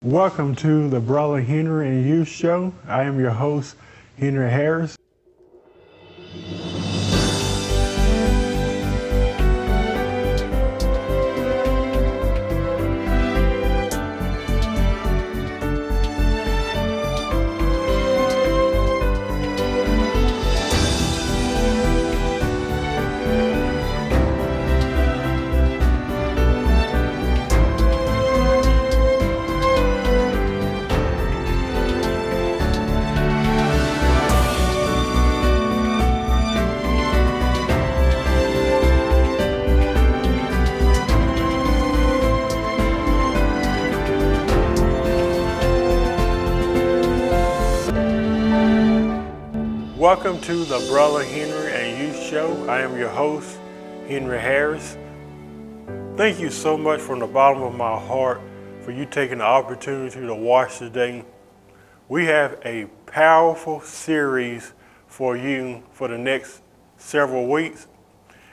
Welcome to the Brother Henry and You Show. I am your host, Henry Harris. Welcome to the Brother Henry and You Show. I am your host, Henry Harris. Thank you so much from the bottom of my heart for you taking the opportunity to watch today. We have a powerful series for you for the next several weeks,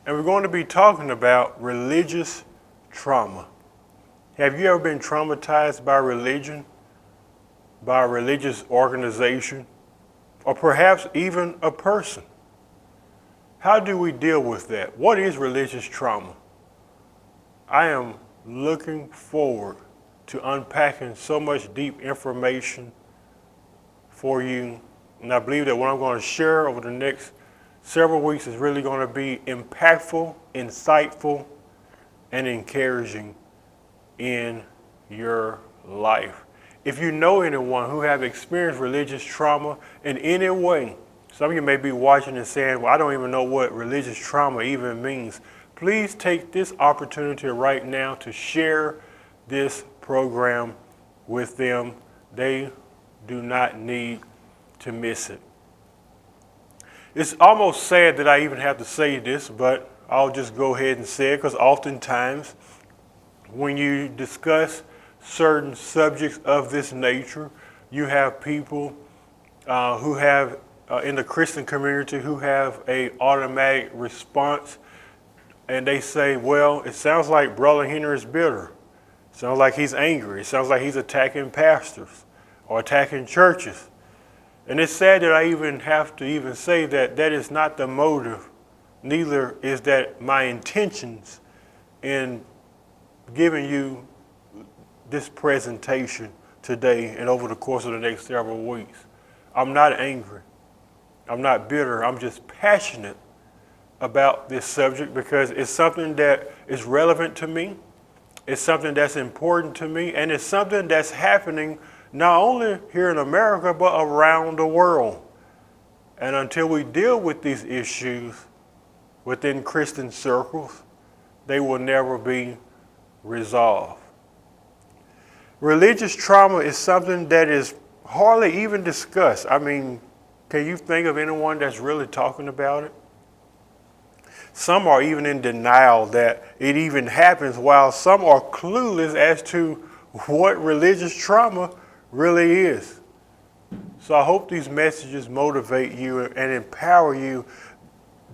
and we're going to be talking about religious trauma. Have you ever been traumatized by religion, by a religious organization, or perhaps even a person? How do we deal with that? What is religious trauma? I am looking forward to unpacking so much deep information for you, and I believe that what I'm going to share over the next several weeks is really going to be impactful, insightful, and encouraging in your life. If you know anyone who have experienced religious trauma in any way, some of you may be watching and saying, well, I don't even know what religious trauma even means. Please take this opportunity right now to share this program with them. They do not need to miss it. It's almost sad that I even have to say this, but I'll just go ahead and say it, because oftentimes when you discuss certain subjects of this nature, you have people who have in the Christian community who have a automatic response, and they say, well, it sounds like Brother Henry is bitter. It sounds like he's angry. It sounds like he's attacking pastors or attacking churches. And it's sad that I even have to even say that that is not the motive. Neither is that my intentions in giving you this presentation today and over the course of the next several weeks. I'm not angry. I'm not bitter. I'm just passionate about this subject because it's something that is relevant to me. It's something that's important to me, and it's something that's happening not only here in America, but around the world. And until we deal with these issues within Christian circles, they will never be resolved. Religious trauma is something that is hardly even discussed. I mean, can you think of anyone that's really talking about it? Some are even in denial that it even happens, while some are clueless as to what religious trauma really is. So I hope these messages motivate you and empower you.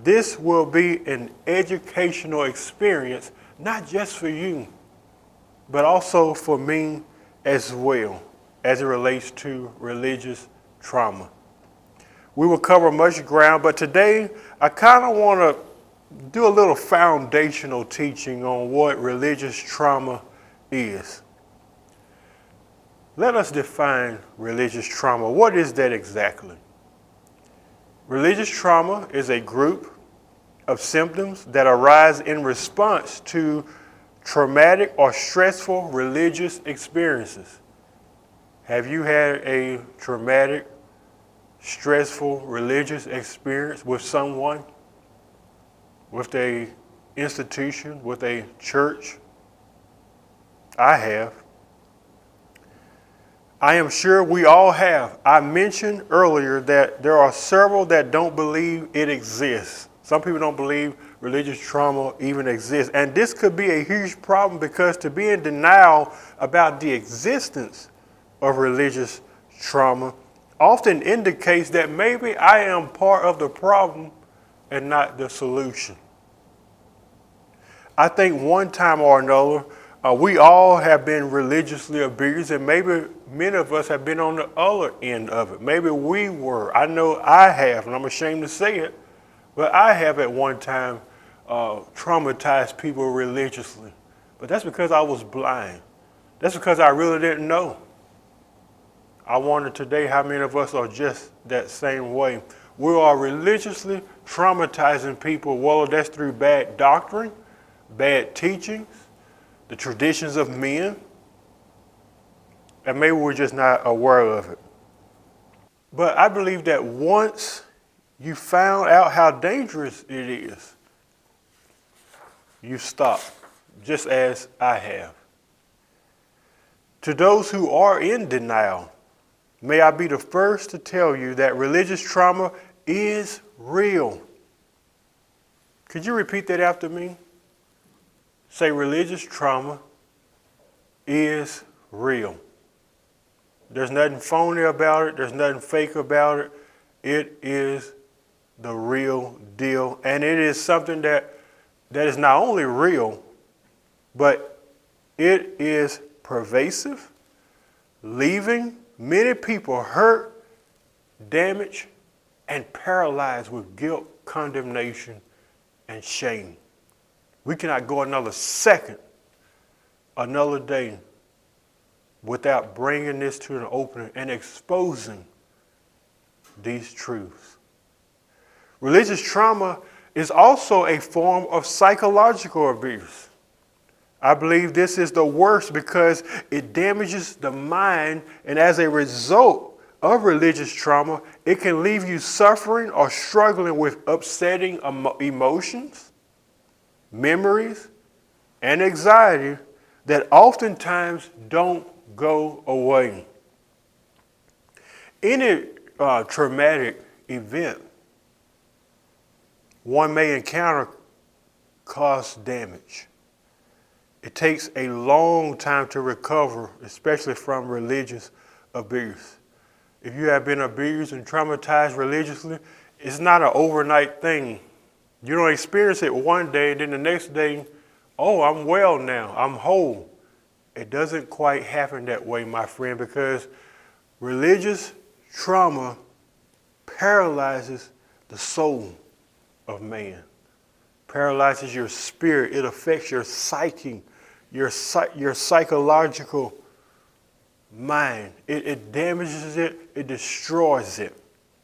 This will be an educational experience, not just for you, but also for me as well, as it relates to religious trauma. We will cover much ground, but today I kind of want to do a little foundational teaching on what religious trauma is. Let us define religious trauma. What is that exactly? Religious trauma is a group of symptoms that arise in response to traumatic or stressful religious experiences. Have you had a traumatic, stressful religious experience with someone, with an institution, with a church? I have. I am sure we all have. I mentioned earlier that there are several that don't believe it exists. Some people don't believe religious trauma even exists. And this could be a huge problem, because to be in denial about the existence of religious trauma often indicates that maybe I am part of the problem and not the solution. I think one time or another, We all have been religiously abused, and maybe many of us have been on the other end of it. Maybe we were. I know I have, and I'm ashamed to say it, but I have at one time traumatized people religiously. But that's because I was blind. That's because I really didn't know. I wonder today how many of us are just that same way. We are religiously traumatizing people, whether that's through bad doctrine, bad teachings, the traditions of men, and maybe we're just not aware of it. But I believe that once you found out how dangerous it is, you stop, just as I have. To those who are in denial, may I be the first to tell you that religious trauma is real. Could you repeat that after me? Say, religious trauma is real. There's nothing phony about it. There's nothing fake about it. It is the real deal. And it is something that is not only real, but it is pervasive, leaving many people hurt, damaged, and paralyzed with guilt, condemnation, and shame. We cannot go another second, another day, without bringing this to an opening and exposing these truths. Religious trauma is also a form of psychological abuse. I believe this is the worst because it damages the mind, and as a result of religious trauma, it can leave you suffering or struggling with upsetting emotions, memories, and anxiety that oftentimes don't go away. Any traumatic event one may encounter causes damage. It takes a long time to recover, especially from religious abuse. If you have been abused and traumatized religiously, it's not an overnight thing. You don't experience it one day, and then the next day, oh, I'm well now, I'm whole. It doesn't quite happen that way, my friend, because religious trauma paralyzes the soul of man, paralyzes your spirit. It affects your psyche, your psychological mind. It damages it, it destroys it.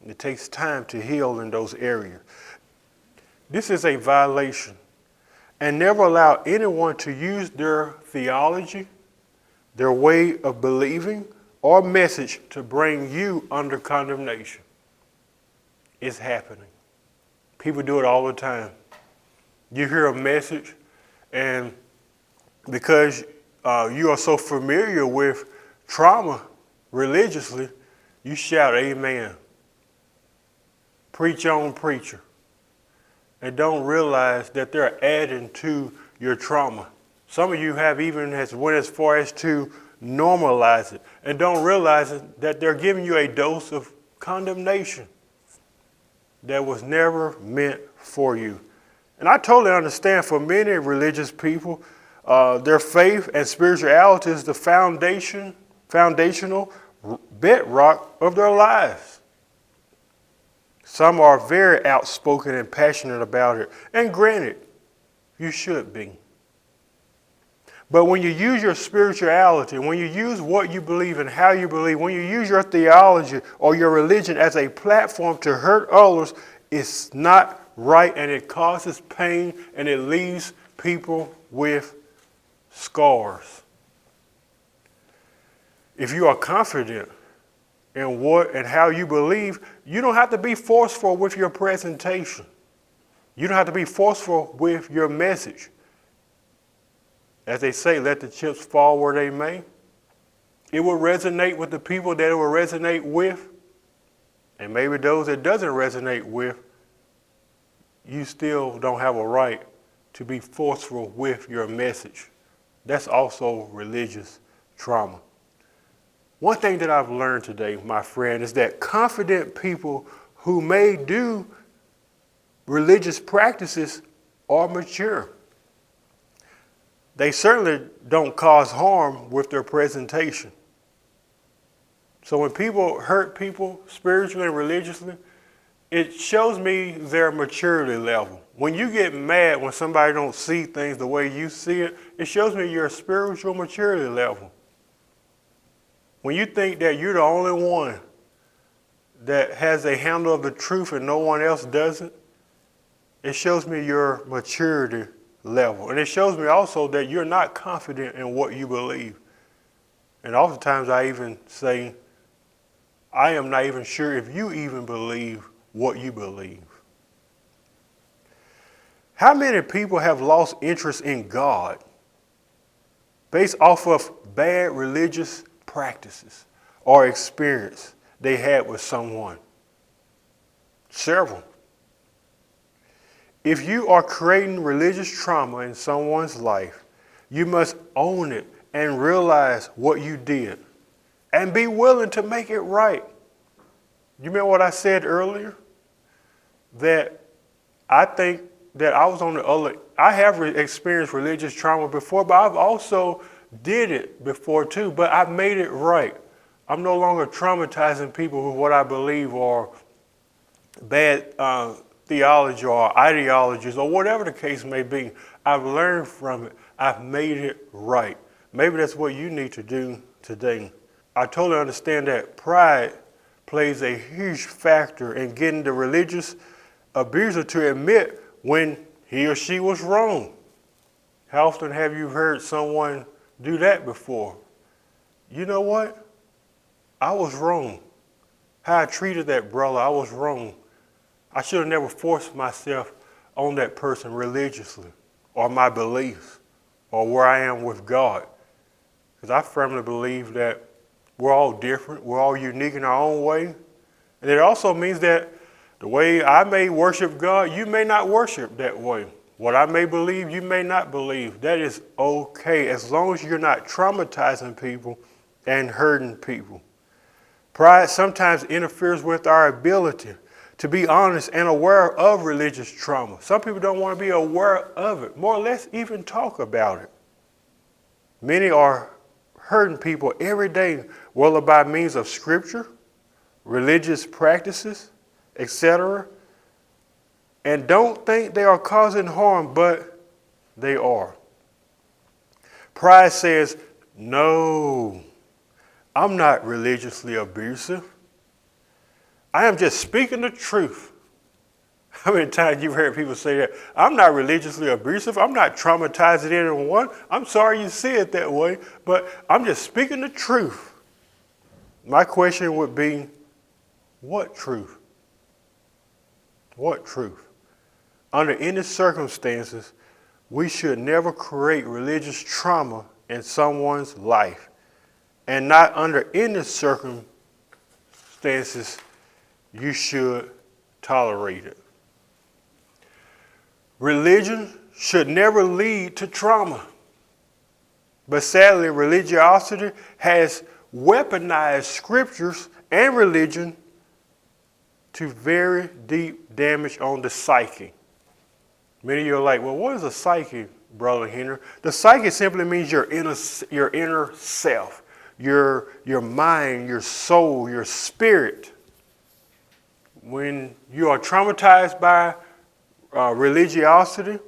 It takes time to heal in those areas. This is a violation. And never allow anyone to use their theology, their way of believing, or message to bring you under condemnation. It's happening. People do it all the time. You hear a message, and because you are so familiar with trauma religiously, you shout, amen. Preach on, preacher. And don't realize that they're adding to your trauma. Some of you have even went as far as to normalize it, and don't realize that they're giving you a dose of condemnation that was never meant for you. And I totally understand for many religious people, their faith and spirituality is the foundational bedrock of their lives. Some are very outspoken and passionate about it. And granted, you should be. But when you use your spirituality, when you use what you believe and how you believe, when you use your theology or your religion as a platform to hurt others, it's not right, and it causes pain, and it leaves people with scars. If you are confident in what and how you believe, you don't have to be forceful with your presentation. You don't have to be forceful with your message. As they say, let the chips fall where they may. It will resonate with the people that it will resonate with. And maybe those it doesn't resonate with, you still don't have a right to be forceful with your message. That's also religious trauma. One thing that I've learned today, my friend, is that confident people who may do religious practices are mature. they certainly don't cause harm with their presentation. So when people hurt people spiritually and religiously, it shows me their maturity level. When you get mad when somebody don't see things the way you see it, it shows me your spiritual maturity level. When you think that you're the only one that has a handle of the truth and no one else doesn't, it shows me your maturity level. And it shows me also that you're not confident in what you believe. And oftentimes I even say, I am not even sure if you even believe what you believe. How many people have lost interest in God based off of bad religious practices or experience they had with someone? Several. If you are creating religious trauma in someone's life, you must own it and realize what you did and be willing to make it right. You remember what I said earlier? That I think that I was on the other, I have experienced religious trauma before, but I've also did it before too, but I've made it right. I'm no longer traumatizing people with what I believe or bad theology or ideologies or whatever the case may be. I've learned from it. I've made it right. Maybe that's what you need to do today. I totally understand that pride plays a huge factor in getting the religious abuser to admit when he or she was wrong. How often have you heard someone do that before? You know what? I was wrong. How I treated that brother, I was wrong. I should have never forced myself on that person religiously or my beliefs or where I am with God. Because I firmly believe that we're all different. We're all unique in our own way. And it also means that the way I may worship God, you may not worship that way. What I may believe, you may not believe. That is okay as long as you're not traumatizing people and hurting people. Pride sometimes interferes with our ability to be honest and aware of religious trauma. Some people don't want to be aware of it, more or less even talk about it. Many are hurting people every day, whether by means of scripture, religious practices, etc., and don't think they are causing harm, but they are. Pride says, no, I'm not religiously abusive. I am just speaking the truth. How many times you've heard people say that? I'm not religiously abusive. I'm not traumatizing anyone. I'm sorry you see it that way, but I'm just speaking the truth. My question would be, what truth? What truth? Under any circumstances, we should never create religious trauma in someone's life. And not under any circumstances, you should tolerate it. Religion should never lead to trauma. But sadly, religiosity has weaponized scriptures and religion to very deep damage on the psyche. Many of you are like, well, what is a psyche, Brother Henry? The psyche simply means your inner self, your mind, your soul, your spirit. When you are traumatized by religiosity,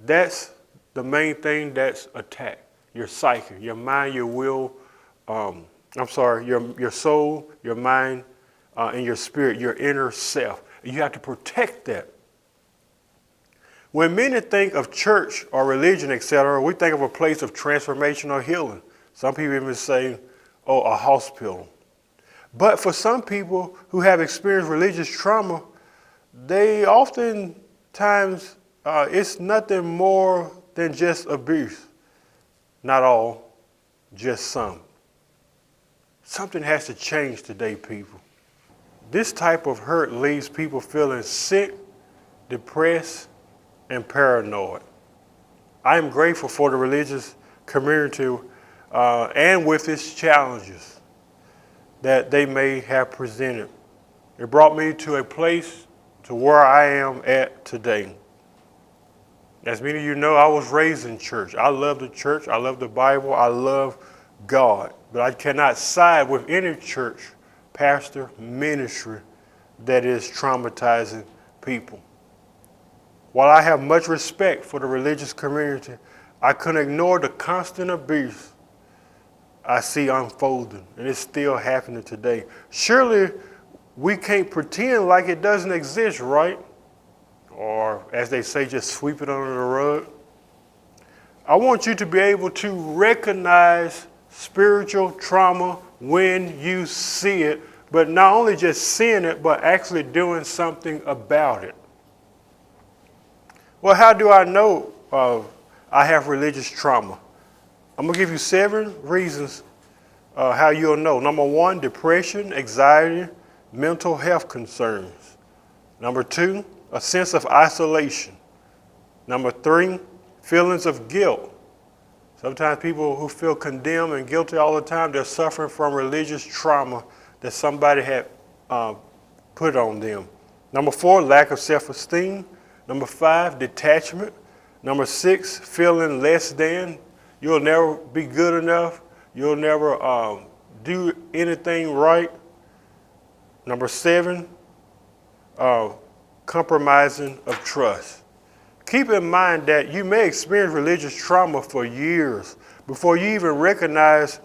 that's the main thing that's attacked. Your psyche, your mind, your will, your soul, your mind, and your spirit, your inner self. And you have to protect that. When many think of church or religion, etc., we think of a place of transformation or healing. Some people even say, oh, a hospital. But for some people who have experienced religious trauma, they oftentimes, it's nothing more than just abuse. Not all, just some. Something has to change today, people. This type of hurt leaves people feeling sick, depressed, and paranoid. I am grateful for the religious community and with its challenges that they may have presented. It brought me to a place to where I am at today. As many of you know, I was raised in church. I love the church. I love the Bible. I love God. But I cannot side with any church, pastor, ministry that is traumatizing people. While I have much respect for the religious community, I couldn't ignore the constant abuse I see unfolding, and it's still happening today. Surely we can't pretend like it doesn't exist, right? Or as they say, just sweep it under the rug. I want you to be able to recognize spiritual trauma when you see it, but not only just seeing it, but actually doing something about it. Well, how do I know I have religious trauma? I'm going to give you 7 reasons how you'll know. Number 1, depression, anxiety, mental health concerns. Number 2, a sense of isolation. Number 3, feelings of guilt. Sometimes people who feel condemned and guilty all the time, they're suffering from religious trauma that somebody had put on them. Number 4, lack of self-esteem. Number 5, detachment. Number 6, feeling less than. You'll never be good enough. You'll never do anything right. Number 7, compromising of trust. Keep in mind that you may experience religious trauma for years before you even recognize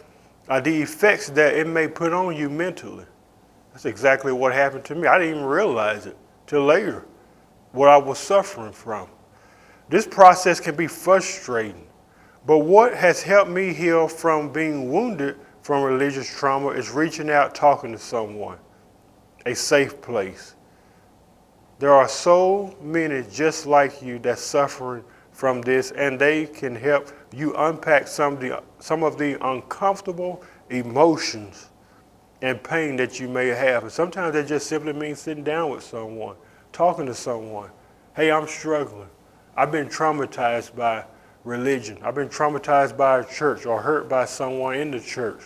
the effects that it may put on you mentally. That's exactly what happened to me. I didn't even realize it till later, what I was suffering from. This process can be frustrating, but what has helped me heal from being wounded from religious trauma is reaching out, talking to someone, a safe place. There are so many just like you that's suffering from this, and they can help you unpack some of the uncomfortable emotions and pain that you may have. And sometimes that just simply means sitting down with someone, talking to someone. Hey, I'm struggling. I've been traumatized by religion. I've been traumatized by a church or hurt by someone in the church.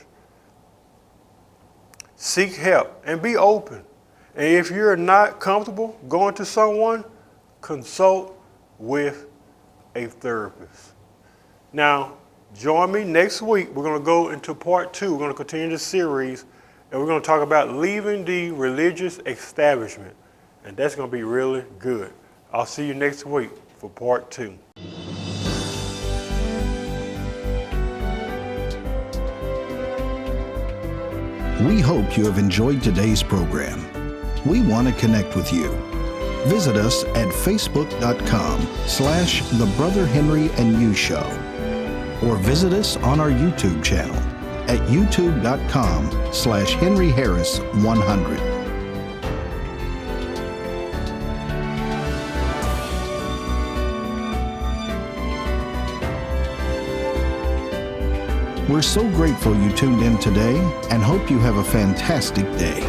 Seek help and be open. And if you're not comfortable going to someone, consult with a therapist. Now, join me next week. We're going to go into part 2. We're going to continue the series, and we're going to talk about leaving the religious establishment. And that's going to be really good. I'll see you next week for part 2. We hope you have enjoyed today's program. We want to connect with you. Visit us at facebook.com/The Brother Henry and You Show, or visit us on our YouTube channel at youtube.com/Henry Harris 100. We're so grateful you tuned in today and hope you have a fantastic day.